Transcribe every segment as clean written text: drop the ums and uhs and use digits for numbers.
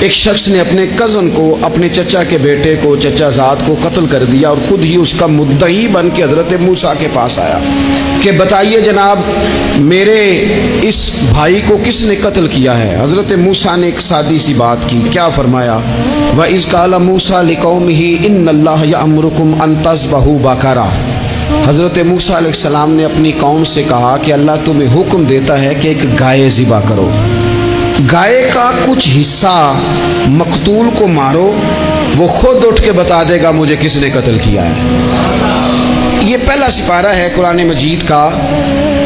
ایک شخص نے اپنے کزن کو، اپنے چچا کے بیٹے کو، چچا زاد کو قتل کر دیا اور خود ہی اس کا مدعی بن کے حضرت موسیٰ کے پاس آیا کہ بتائیے جناب میرے اس بھائی کو کس نے قتل کیا ہے؟ حضرت موسیٰ نے ایک سادی سی بات کی، کیا فرمایا؟ وَإِذْ قَالَ مُوسَىٰ لِقَوْمِهِ إِنَّ اللَّهَ يَأْمُرُكُمْ أَن تَذْبَحُوا بَقَرَةً۔ حضرت موسیٰ علیہ السلام نے اپنی قوم سے کہا کہ اللہ تمہیں حکم دیتا ہے کہ ایک گائے ذبح کرو، گائے کا کچھ حصہ مقتول کو مارو، وہ خود اٹھ کے بتا دے گا مجھے کس نے قتل کیا ہے۔ یہ پہلا سپارہ ہے قرآن مجید کا،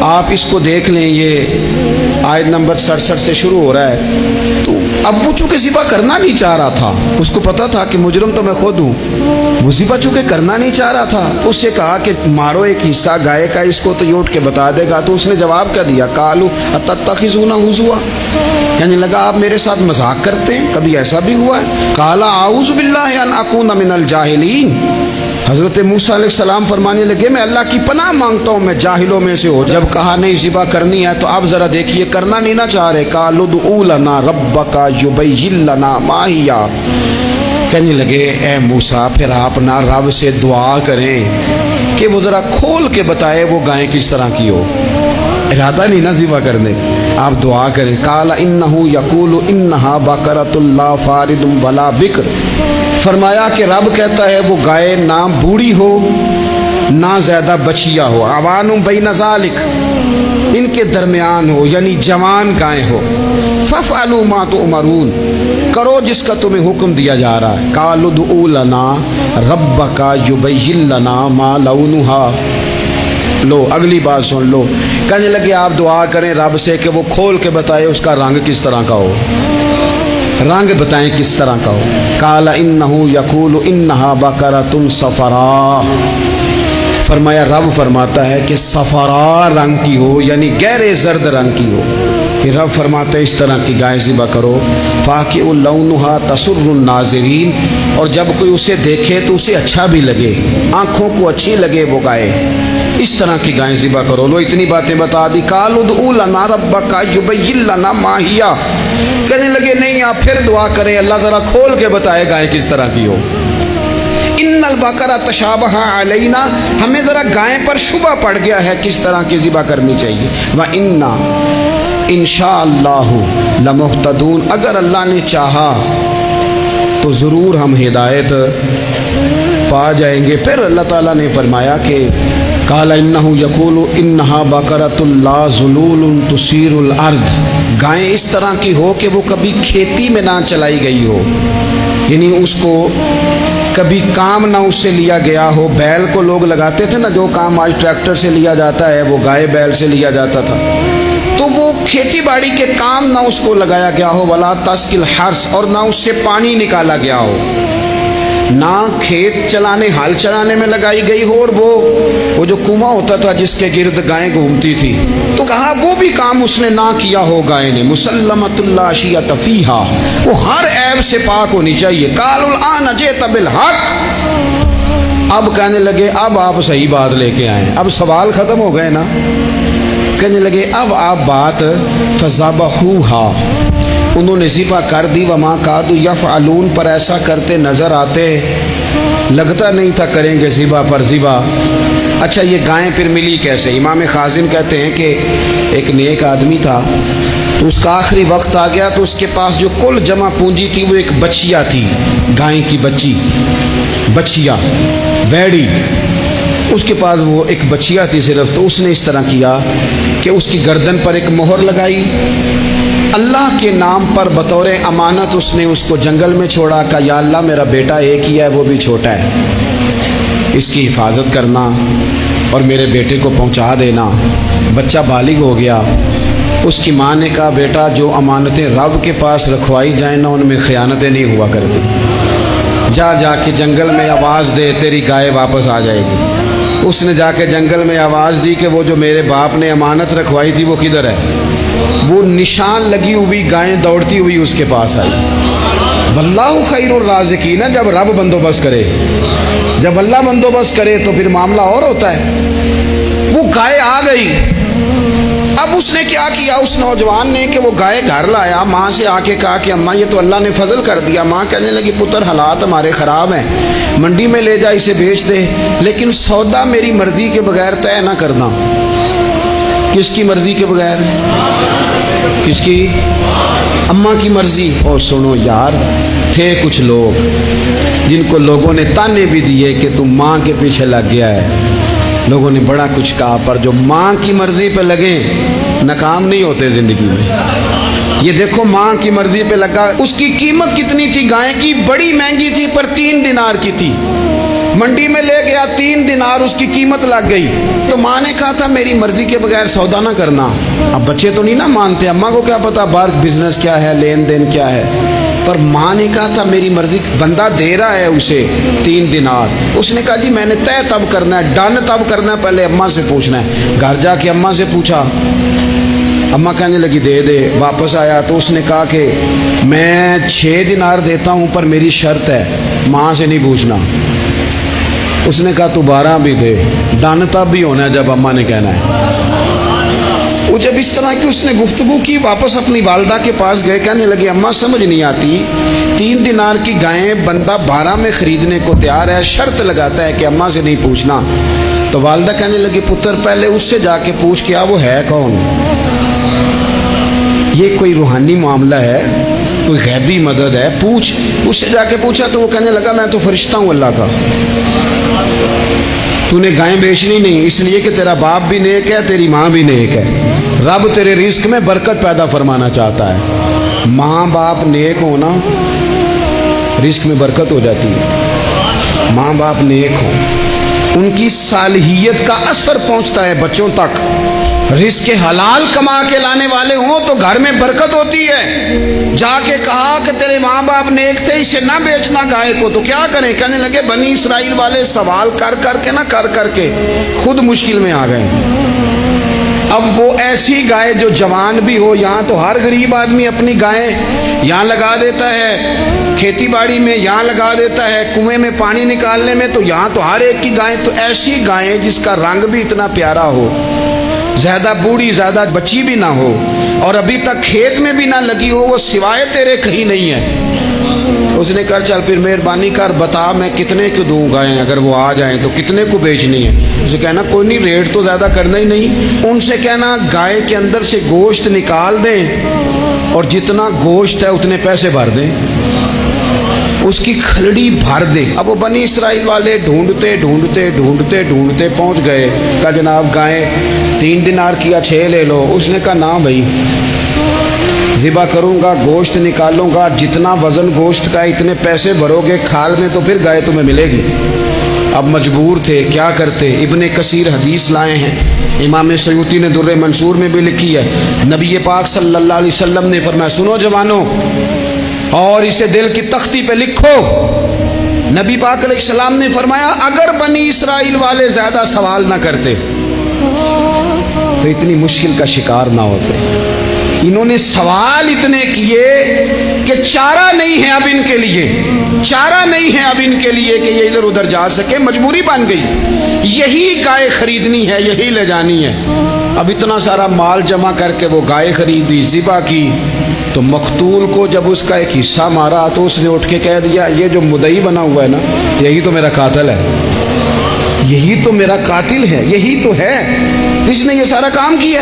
آپ اس کو دیکھ لیں، یہ آیت نمبر 67 سے شروع ہو رہا ہے۔ تو اب وہ چونکہ ذبح کرنا نہیں چاہ رہا تھا، اس کو پتا تھا کہ مجرم تو میں خود ہوں، وہ ذبح چونکہ کرنا نہیں چاہ رہا تھا، اس سے کہا کہ مارو ایک حصہ گائے کا، اس کو تو یہ اٹھ کے بتا دے گا۔ تو اس نے جواب کیا دیا؟ قالوا اتتخذون ہزوا، کہنے لگا آپ میرے ساتھ مذاق کرتے ہیں، کبھی ایسا بھی ہوا ہے؟ قال اعوذ باللہ ان اکون من الجاہلین، حضرت موسیٰ علیہ السلام فرمانے لگے میں اللہ کی پناہ مانگتا ہوں میں جاہلوں میں سے ہو۔ جب کہا نہیں ذبح کرنی ہے تو آپ ذرا دیکھیے کرنا نہیں نہ چاہ رہے۔ قالوا ادع لنا ربک یبین لنا ما ہی، کہنے لگے اے موسیٰ پھر آپ نہ رب سے دعا کریں کہ وہ ذرا کھول کے بتائے وہ گائیں کس طرح کی ہو، ارادہ نہیں نہ ذبح کرنے، آپ دعا کریں۔ قال انہ یقول انہا بقرۃ لا فارض ولا بکر، فرمایا کہ رب کہتا ہے وہ گائے نہ بوڑھی ہو نہ زیادہ بچیا ہو، عوان بین ذالک، ان کے درمیان ہو، یعنی جوان گائے ہو۔ فافعلوا ما تؤمرون، کرو جس کا تمہیں حکم دیا جا رہا ہے۔ قالوا ادع لنا ربک یبین لنا ما لونھا، لو اگلی بات سن لو، کہنے لگے آپ دعا کریں رب سے کہ وہ کھول کے بتائے اس کا رنگ کس طرح کا ہو، رنگ بتائیں کس طرح کا ہو۔ قال انہ یقول انہا بقرۃ صفراء، فرمایا رب فرماتا ہے کہ صفراء رنگ کی ہو، یعنی گہرے زرد رنگ کی ہو۔ پھر رب فرماتا ہے اس طرح کی گائے ذبح کرو۔ فاقع لونھا تسر الناظرین، اور جب کوئی اسے دیکھے تو اسے اچھا بھی لگے، آنکھوں کو اچھی لگے وہ گائے، اس طرح کی گائیں ذبح کرو۔ لو اتنی باتیں بتا دی۔ قالوا ادع لنا ربک یبین لنا ما ہی، کہنے لگے نہیں آپ پھر دعا کریں اللہ ذرا کھول کے بتائے گائیں کس طرح کی ہو۔ ان البقرہ تشابہ علینا، ہمیں ذرا گائیں پر شبہ پڑ گیا ہے کس طرح کی ذبح کرنی چاہیے۔ وَإِنَّا انشاءاللہ لمہتدون، اگر اللہ نے چاہا تو ضرور ہم ہدایت پا جائیں گے۔ پھر اللہ تعالیٰ نے فرمایا کہ قال انہ یقول انہا بقرۃ لا ذلول تثیر الارض، گائیں اس طرح کی ہو کہ وہ کبھی کھیتی میں نہ چلائی گئی ہو، یعنی اس کو کبھی کام نہ اس سے لیا گیا ہو۔ بیل کو لوگ لگاتے تھے نا، جو کام آج ٹریکٹر سے لیا جاتا ہے وہ گائے بیل سے لیا جاتا تھا، تو وہ کھیتی باڑی کے کام نہ اس کو لگایا گیا ہو۔ ولا تسقی الحرث، اور نہ اس سے پانی نکالا گیا ہو، نہ کھیت چلانے ہل چلانے میں لگائی گئی ہو، اور وہ جو کنواں ہوتا تھا جس کے گرد گائیں گھومتی تھی، تو کہا وہ بھی کام اس نے نہ کیا ہو گائے نے۔ مسلمۃ لا شیۃ فیہا، وہ ہر عیب سے پاک ہونی چاہیے۔ قالوا الآن جئت بالحق، اب کہنے لگے اب آپ صحیح بات لے کے آئے، اب سوال ختم ہو گئے نا، کہنے لگے اب آپ بات فذبحوہا، انہوں نے ذبح کر دی۔ وما کادوا یفعلون، پر ایسا کرتے نظر آتے، لگتا نہیں تھا کریں گے ذبح پر ذبح۔ اچھا یہ گائیں پھر ملی کیسے؟ امام خازن کہتے ہیں کہ ایک نیک آدمی تھا، تو اس کا آخری وقت آ گیا تو اس کے پاس جو کل جمع پونجی تھی وہ ایک بچیا تھی، گائیں کی بچی، بچیا ویڑی، اس کے پاس وہ ایک بچیا تھی صرف۔ تو اس نے اس طرح کیا کہ اس کی گردن پر ایک مہر لگائی، اللہ کے نام پر بطور امانت اس نے اس کو جنگل میں چھوڑا، کہا یا اللہ میرا بیٹا ایک ہی ہے وہ بھی چھوٹا ہے، اس کی حفاظت کرنا اور میرے بیٹے کو پہنچا دینا۔ بچہ بالغ ہو گیا، اس کی ماں نے کہا بیٹا جو امانتیں رب کے پاس رکھوائی جائیں نا ان میں خیانتیں نہیں ہوا کرتی، جا جا کے جنگل میں آواز دے تیری گائے واپس آ جائے گی۔ اس نے جا کے جنگل میں آواز دی کہ وہ جو میرے باپ نے امانت رکھوائی تھی وہ کدھر ہے؟ وہ نشان لگی ہوئی گائیں دوڑتی ہوئی اس کے پاس آئی۔ واللہ خیر الرازقین، جب رب بندوبست کرے، جب اللہ بندوبست کرے تو پھر معاملہ اور ہوتا ہے۔ وہ گائے آ گئی، اب اس نے کیا کیا اس نوجوان نے کہ وہ گائے گھر لایا، ماں سے آ کے کہا کہ اماں یہ تو اللہ نے فضل کر دیا۔ ماں کہنے لگی پتر حالات ہمارے خراب ہیں، منڈی میں لے جا اسے بیچ دے، لیکن سودا میری مرضی کے بغیر طے نہ کرنا۔ کس کی مرضی کے بغیر؟ کس کی؟ اماں کی مرضی۔ اور سنو یار، تھے کچھ لوگ جن کو لوگوں نے تانے بھی دیے کہ تم ماں کے پیچھے لگ گیا ہے، لوگوں نے بڑا کچھ کہا، پر جو ماں کی مرضی پہ لگے ناکام نہیں ہوتے زندگی میں۔ یہ دیکھو ماں کی مرضی پہ لگا، اس کی قیمت کتنی تھی گائے کی؟ بڑی مہنگی تھی، پر 3 دینار کی تھی۔ منڈی میں لے گیا، 3 دینار اس کی قیمت لگ گئی۔ تو ماں نے کہا تھا میری مرضی کے بغیر سودا نہ کرنا۔ اب بچے تو نہیں نہ مانتے، اماں کو کیا پتا باہر بزنس کیا ہے، لین دین کیا ہے، پر ماں نے کہا تھا میری مرضی۔ بندہ دے رہا ہے اسے 3 دینار، اس نے کہا جی میں نے طے تب کرنا ہے، ڈن تب کرنا ہے، پہلے اماں سے پوچھنا ہے۔ گھر جا کے اماں سے پوچھا، اماں کہنے لگی دے دے۔ واپس آیا تو اس نے کہا کہ میں 6 دینار دیتا ہوں، پر میری شرط ہے ماں سے نہیں پوچھنا۔ اس نے کہا تو 12 بھی دے، ڈن تب بھی ہونا ہے جب اماں نے کہنا ہے۔ وہ جب اس طرح کی اس نے گفتگو کی، واپس اپنی والدہ کے پاس گئے، کہنے لگے اماں سمجھ نہیں آتی، 3 دینار کی گائیں بندہ 12 میں خریدنے کو تیار ہے، شرط لگاتا ہے کہ اماں سے نہیں پوچھنا۔ تو والدہ کہنے لگی پتر پہلے اس سے جا کے پوچھ کیا وہ ہے کون؟ یہ کوئی روحانی معاملہ ہے، کوئی غیبی مدد ہے، پوچھ۔ اس سے جا کے پوچھا تو وہ کہنے لگا میں تو فرشتہ ہوں اللہ کا، تو نے گائیں بیچنی نہیں، اس لیے کہ تیرا باپ بھی نیک ہے، تیری ماں بھی نیک ہے، رب تیرے رزق میں برکت پیدا فرمانا چاہتا ہے۔ ماں باپ نیک ہونا رزق میں برکت ہو جاتی ہے۔ ماں باپ نیک ہوں، ان کی صالحیت کا اثر پہنچتا ہے بچوں تک۔ رزق حلال کما کے لانے والے ہوں تو گھر میں برکت ہوتی ہے۔ جا کے کہا کہ تیرے ماں باپ نیک تھے، اسے نہ بیچنا گائے کو، تو کیا کریں؟ کہنے لگے بنی اسرائیل والے سوال کر کر کے خود مشکل میں آ گئے۔ اب وہ ایسی گائے جو جوان بھی ہو، یہاں تو ہر غریب آدمی اپنی گائیں یہاں لگا دیتا ہے، کھیتی باڑی میں یہاں لگا دیتا ہے، کنویں میں پانی نکالنے میں تو یہاں تو ہر ایک کی گائیں، تو ایسی گائیں جس کا رنگ بھی اتنا پیارا ہو، زیادہ بوڑھی زیادہ بچی بھی نہ ہو، اور ابھی تک کھیت میں بھی نہ لگی ہو، وہ سوائے تیرے کہیں نہیں ہے۔ اس نے کہا چل پھر مہربانی کر بتا میں کتنے کو دوں گائیں، اگر وہ آ جائیں تو کتنے کو بیچنی ہے؟ اسے کہنا کوئی نہیں، ریٹ تو زیادہ کرنا ہی نہیں۔ ان سے کہنا گائے کے اندر سے گوشت نکال دیں اور جتنا گوشت ہے اتنے پیسے بھر دیں، اس کی کھلڑی بھر دیں۔ اب وہ بنی اسرائیل والے ڈھونڈتے پہنچ گئے، کہا جناب گائیں 3 دینار کیا 6 لے لو۔ اس نے کہا نہ بھائی، ذبح کروں گا، گوشت نکالوں گا، جتنا وزن گوشت کا اتنے پیسے بھرو گے کھال میں تو پھر گائے تمہیں ملے گی۔ اب مجبور تھے، کیا کرتے؟ ابن کثیر حدیث لائے ہیں، امام سیوطی نے در منصور میں بھی لکھی ہے، نبی پاک صلی اللہ علیہ وسلم نے فرمایا سنو جوانوں، اور اسے دل کی تختی پہ لکھو، نبی پاک علیہ السلام نے فرمایا اگر بنی اسرائیل والے زیادہ سوال نہ کرتے تو اتنی مشکل کا شکار نہ ہوتے۔ انہوں نے سوال اتنے کیے کہ چارہ نہیں ہے اب ان کے لیے، چارہ نہیں ہے اب ان کے لیے کہ یہ ادھر ادھر جا سکے، مجبوری بن گئی، یہی گائے خریدنی ہے، یہی لے جانی ہے۔ اب اتنا سارا مال جمع کر کے وہ گائے خریدی، ذبح کی، تو مقتول کو جب اس کا ایک حصہ مارا تو اس نے اٹھ کے کہہ دیا یہ جو مدعی بنا ہوا ہے نا، یہی تو میرا قاتل ہے، یہی تو میرا قاتل ہے، یہی تو ہے جس نے یہ سارا کام کیا۔